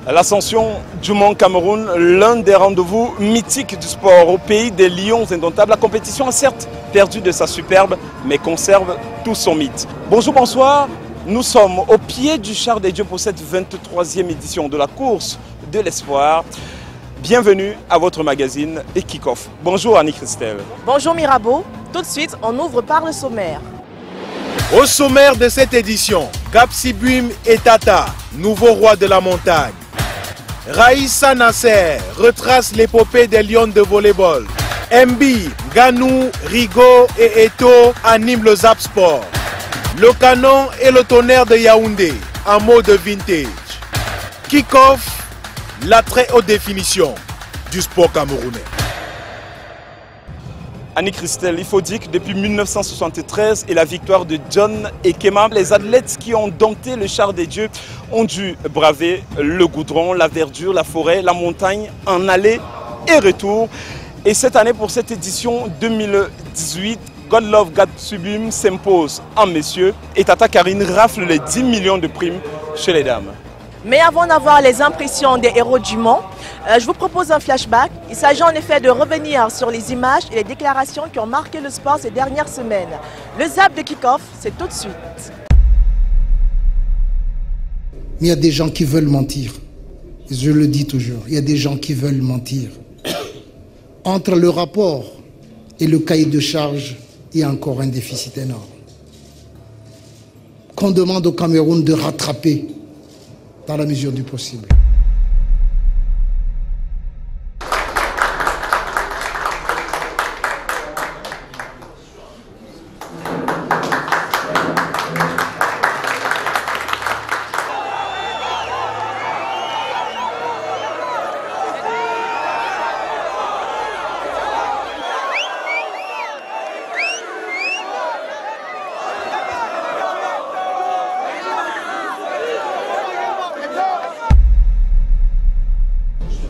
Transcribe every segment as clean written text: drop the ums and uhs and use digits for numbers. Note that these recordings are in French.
L'ascension du Mont Cameroun, l'un des rendez-vous mythiques du sport au pays des lions indomptables. La compétition a certes perdu de sa superbe, mais conserve tout son mythe. Bonjour, bonsoir. Nous sommes au pied du char des dieux pour cette 23e édition de la course de l'espoir. Bienvenue à votre magazine et Kick-Off. Bonjour Annie-Christelle. Bonjour Mirabeau. Tout de suite, on ouvre par le sommaire. Au sommaire de cette édition, Kapsibouim et Tata, nouveau roi de la montagne. Raïssa Nasser retrace l'épopée des lions de volleyball. Mbi, Ganou, Rigo et Eto animent le Zap Sport. Le canon et le tonnerre de Yaoundé, en mode vintage. Kick-Off, la très haute définition du sport camerounais. Annie-Christelle, il faut dire que depuis 1973 et la victoire de John Ekema, les athlètes qui ont dompté le char des dieux ont dû braver le goudron, la verdure, la forêt, la montagne en aller et retour. Et cette année, pour cette édition 2018, God Love Kapsibouim s'impose en messieurs et Tata Karine rafle les 10 millions de primes chez les dames. Mais avant d'avoir les impressions des héros du Mont, je vous propose un flashback. Il s'agit en effet de revenir sur les images et les déclarations qui ont marqué le sport ces dernières semaines. Le Zap de Kick-Off, c'est tout de suite. Mais il y a des gens qui veulent mentir. Je le dis toujours, il y a des gens qui veulent mentir. Entre le rapport et le cahier de charge, il y a encore un déficit énorme. Qu'on demande au Cameroun de rattraper dans la mesure du possible.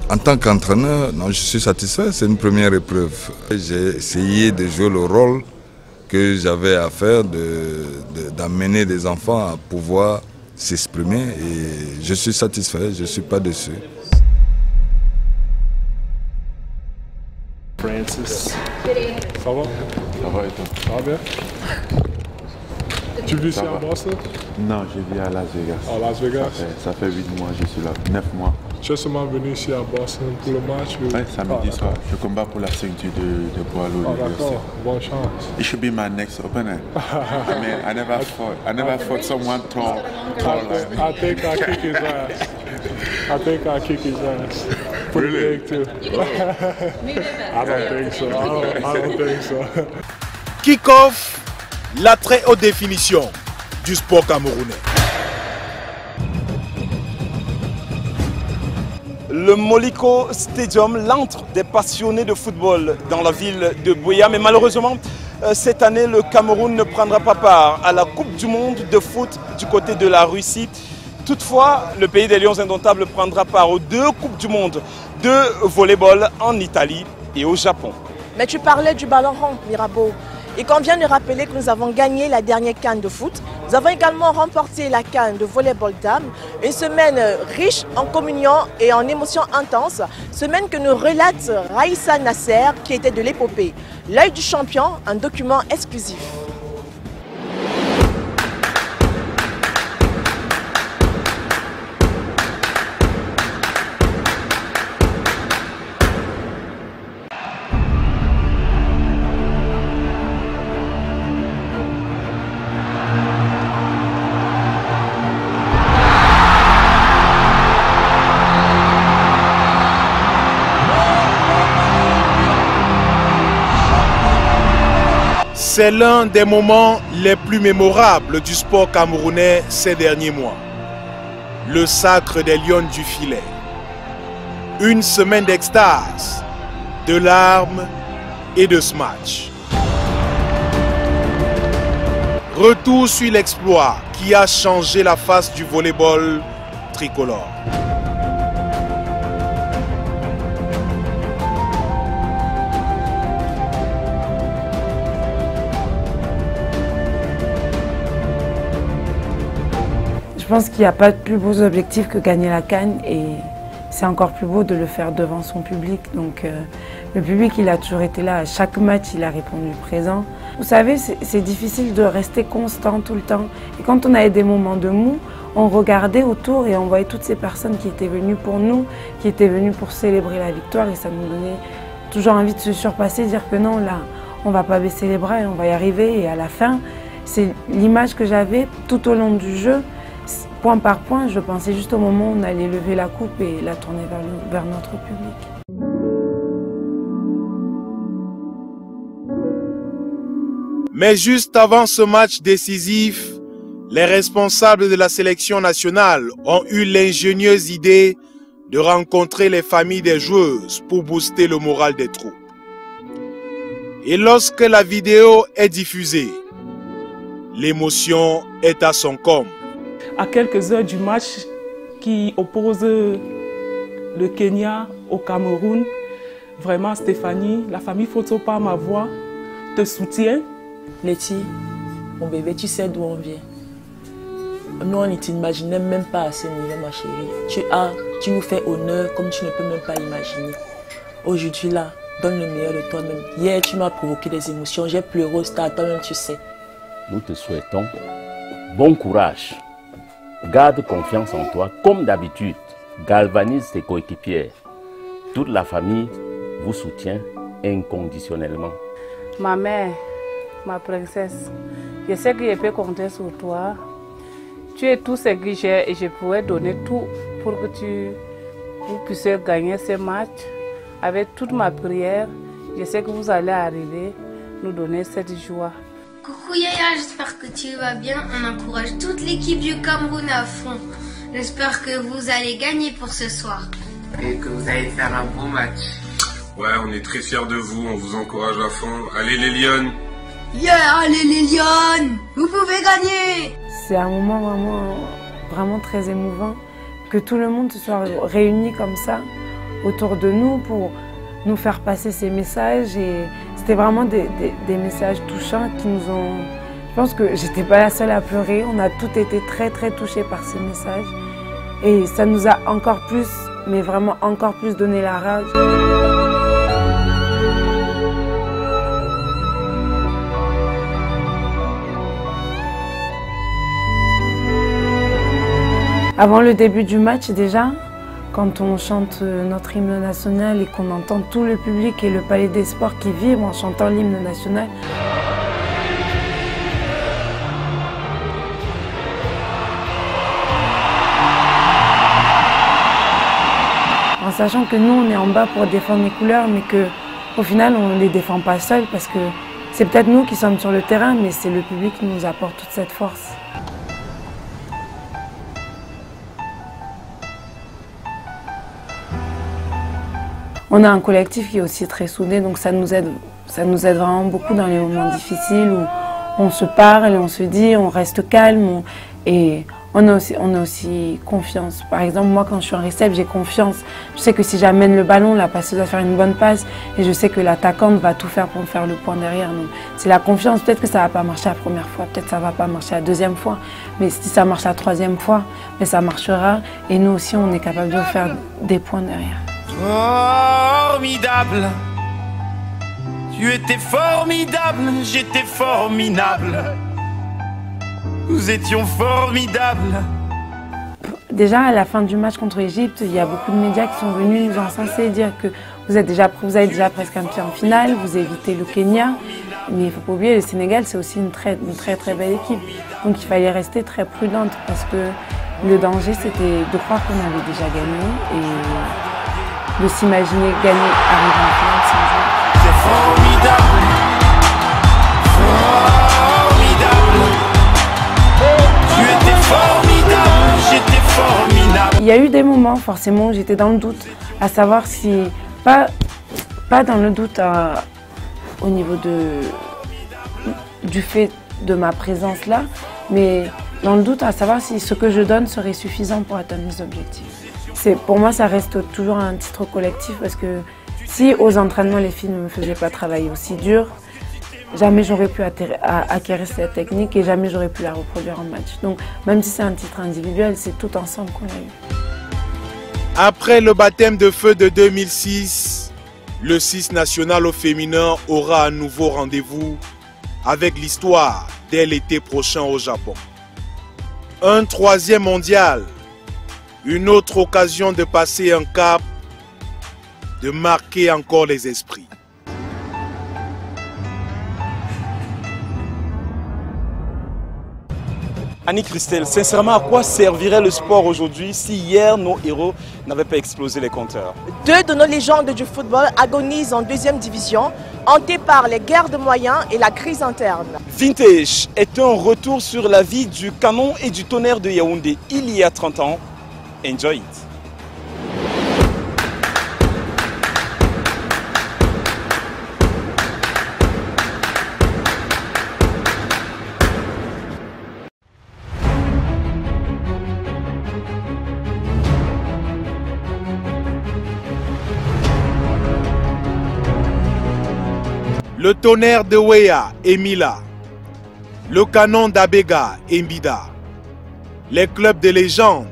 En tant qu'entraîneur, je suis satisfait, c'est une première épreuve. J'ai essayé de jouer le rôle que j'avais à faire, d'amener des enfants à pouvoir s'exprimer et je suis satisfait, je ne suis pas déçu. Francis. Ça va? Ça va et toi? Ça va bien? Tu vis ici à Boston? Non, je vis à Las Vegas. À Las Vegas? Ça fait 8 mois, je suis là. 9 mois. Tu es seulement venu ici à Boston pour le match? Oui, samedi soir. Je combats pour la ceinture de poids lourd. Ah, d'accord. Bonne chance. It should be my next opponent. I mean, I never fought someone tall like me. I think I'll kick his ass. I think I'll kick his ass. Pretty big too. I don't think so. I don't think so. Kick-Off, la très haute définition du sport camerounais. Le Moliko Stadium, l'antre des passionnés de football dans la ville de Buea. Mais malheureusement, cette année, le Cameroun ne prendra pas part à la Coupe du Monde de foot du côté de la Russie. Toutefois, le pays des lions indomptables prendra part aux 2 Coupes du Monde de volleyball en Italie et au Japon. Mais tu parlais du ballon rond, Mirabeau. Il convient de rappeler que nous avons gagné la dernière CAN de foot. Nous avons également remporté la CAN de volleyball dames. Une semaine riche en communion et en émotions intenses. Semaine que nous relate Raïssa Nasser, qui était de l'épopée. L'œil du champion, un document exclusif. C'est l'un des moments les plus mémorables du sport camerounais ces derniers mois. Le sacre des lions du filet. Une semaine d'extase, de larmes et de smash. Retour sur l'exploit qui a changé la face du volleyball tricolore. Je pense qu'il n'y a pas de plus beaux objectifs que gagner la CAN et c'est encore plus beau de le faire devant son public. Donc le public, il a toujours été là. À chaque match, il a répondu présent. Vous savez, c'est difficile de rester constant tout le temps. Et quand on avait des moments de mou, on regardait autour et on voyait toutes ces personnes qui étaient venues pour nous, qui étaient venues pour célébrer la victoire et ça nous donnait toujours envie de se surpasser, dire que non, là, on ne va pas baisser les bras et on va y arriver. Et à la fin, c'est l'image que j'avais tout au long du jeu. Point par point, je pensais juste au moment où on allait lever la coupe et la tourner vers notre public. Mais juste avant ce match décisif, les responsables de la sélection nationale ont eu l'ingénieuse idée de rencontrer les familles des joueuses pour booster le moral des troupes. Et lorsque la vidéo est diffusée, l'émotion est à son comble. À quelques heures du match qui oppose le Kenya au Cameroun, vraiment Stéphanie, la famille Fotopa, ma voix, te soutient. Letty, mon bébé, tu sais d'où on vient. Nous, on ne t'imaginait même pas à ce niveau, ma chérie. Tu nous fais honneur comme tu ne peux même pas imaginer. Aujourd'hui, là, donne le meilleur de toi-même. Hier, tu m'as provoqué des émotions. J'ai pleuré au stade, toi-même, tu sais. Nous te souhaitons bon courage. Garde confiance en toi, comme d'habitude. Galvanise tes coéquipiers. Toute la famille vous soutient inconditionnellement. Ma mère, ma princesse, je sais que je peux compter sur toi. Tu es tout ce que j'ai et je pourrais donner tout pour que vous puissiez gagner ce match. Avec toute ma prière, je sais que vous allez arriver nous donner cette joie. Coucou Yaya, j'espère que tu vas bien. On encourage toute l'équipe du Cameroun à fond. J'espère que vous allez gagner pour ce soir. Et que vous allez faire un beau match. Ouais, on est très fiers de vous, on vous encourage à fond. Allez les Lions! Yeah, allez les Lions! Vous pouvez gagner! C'est un moment vraiment très émouvant que tout le monde se soit réuni comme ça autour de nous pour nous faire passer ces messages. Et c'était vraiment des messages touchants qui nous ont... Je pense que j'étais pas la seule à pleurer. On a toutes été très touchés par ces messages. Et ça nous a encore plus, mais vraiment encore plus donné la rage. Avant le début du match déjà, quand on chante notre hymne national et qu'on entend tout le public et le Palais des Sports qui vibre en chantant l'hymne national. En sachant que nous, on est en bas pour défendre les couleurs, mais qu'au final, on ne les défend pas seuls parce que c'est peut-être nous qui sommes sur le terrain, mais c'est le public qui nous apporte toute cette force. On a un collectif qui est aussi très soudé, donc ça nous aide vraiment beaucoup dans les moments difficiles où on se parle, on se dit, on reste calme et on a aussi confiance. Par exemple, moi quand je suis en réception, j'ai confiance. Je sais que si j'amène le ballon, la passeuse va faire une bonne passe et je sais que l'attaquante va tout faire pour me faire le point derrière. Donc c'est la confiance. Peut-être que ça ne va pas marcher la première fois, peut-être que ça ne va pas marcher la deuxième fois, mais si ça marche la troisième fois, mais ça marchera et nous aussi on est capable de faire des points derrière. Formidable, tu étais formidable, j'étais formidable, nous étions formidables. Déjà à la fin du match contre l'Égypte, il y a beaucoup de médias qui sont venus nous encenser, dire que vous avez déjà presque un pied en finale, vous évitez le Kenya, mais il ne faut pas oublier, le Sénégal c'est aussi une très belle équipe, donc il fallait rester très prudente parce que le danger c'était de croire qu'on avait déjà gagné et de s'imaginer gagner, arriver en finale sans jouer. C'est formidable, formidable. Tu étais formidable, j'étais formidable. Il y a eu des moments forcément où j'étais dans le doute, à savoir si, pas dans le doute au niveau du fait de ma présence là, mais dans le doute à savoir si ce que je donne serait suffisant pour atteindre mes objectifs. Pour moi, ça reste toujours un titre collectif parce que si aux entraînements, les filles ne me faisaient pas travailler aussi dur, jamais j'aurais pu acquérir cette technique et jamais j'aurais pu la reproduire en match. Donc même si c'est un titre individuel, c'est tout ensemble qu'on a eu. Après le baptême de feu de 2006, le 6 national au féminin aura un nouveau rendez-vous avec l'histoire dès l'été prochain au Japon. Un 3e mondial, une autre occasion de passer un cap, de marquer encore les esprits. Annie-Christelle, sincèrement, à quoi servirait le sport aujourd'hui si hier nos héros n'avaient pas explosé les compteurs? 2 de nos légendes du football agonisent en 2e division, hantés par les guerres de moyens et la crise interne. Vintage est un retour sur la vie du Canon et du Tonnerre de Yaoundé il y a 30 ans. Enjoy it! Le Tonnerre de Weah et Mila, le Canon d'Abega et Mbida, les clubs de légende,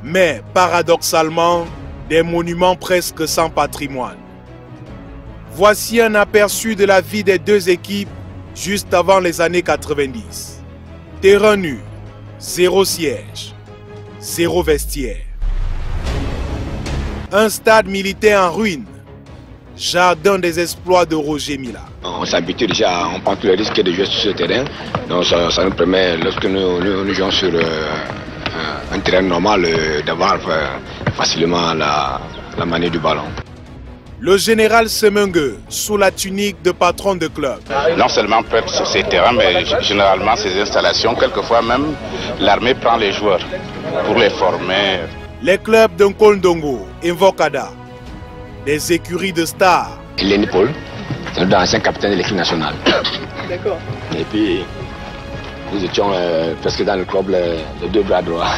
mais paradoxalement des monuments presque sans patrimoine. Voici un aperçu de la vie des 2 équipes juste avant les années 90. Terrain nu, 0 siège, 0 vestiaire. Un stade militaire en ruine. Jardin des exploits de Roger Mila. On s'habitue déjà, on prend tous les risques de jouer sur ce terrain. Donc ça nous permet, lorsque nous jouons sur un terrain normal, d'avoir facilement la manière du ballon. Le général Semengue, sous la tunique de patron de club. Non seulement prête sur ces terrains, mais généralement ces installations, quelquefois même, l'armée prend les joueurs pour les former. Les clubs de Nkondongo et Mvokada. Des écuries de stars. Lenny Paul, c'est l'ancien capitaine de l'équipe nationale. D'accord. Et puis, nous étions presque dans le club les 2 bras droits.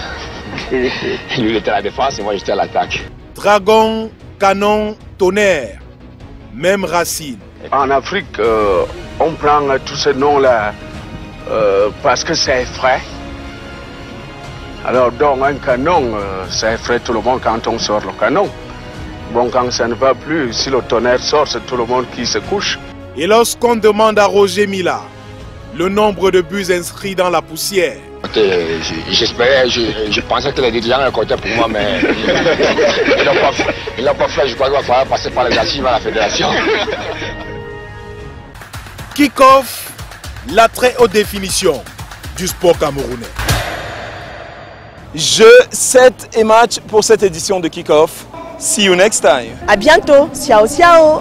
Lui, il était à la défense et moi, j'étais à l'attaque. Dragon, Canon, Tonnerre, même racine. En Afrique, on prend tous ces noms-là parce que c'est frais. Alors, donc, un canon, ça effraie tout le monde quand on sort le canon. Bon, quand ça ne va plus, si le Tonnerre sort, c'est tout le monde qui se couche. Et lorsqu'on demande à Roger Mila le nombre de buts inscrits dans la poussière. J'espérais, je pensais que les dirigeants le comptaient pour moi, mais ils n'ont pas fait. Je crois qu'il va falloir passer par les archives à la fédération. Kick-off, la très haute définition du sport camerounais. Jeux, 7 et match pour cette édition de Kick-off. See you next time. À bientôt. Ciao, ciao.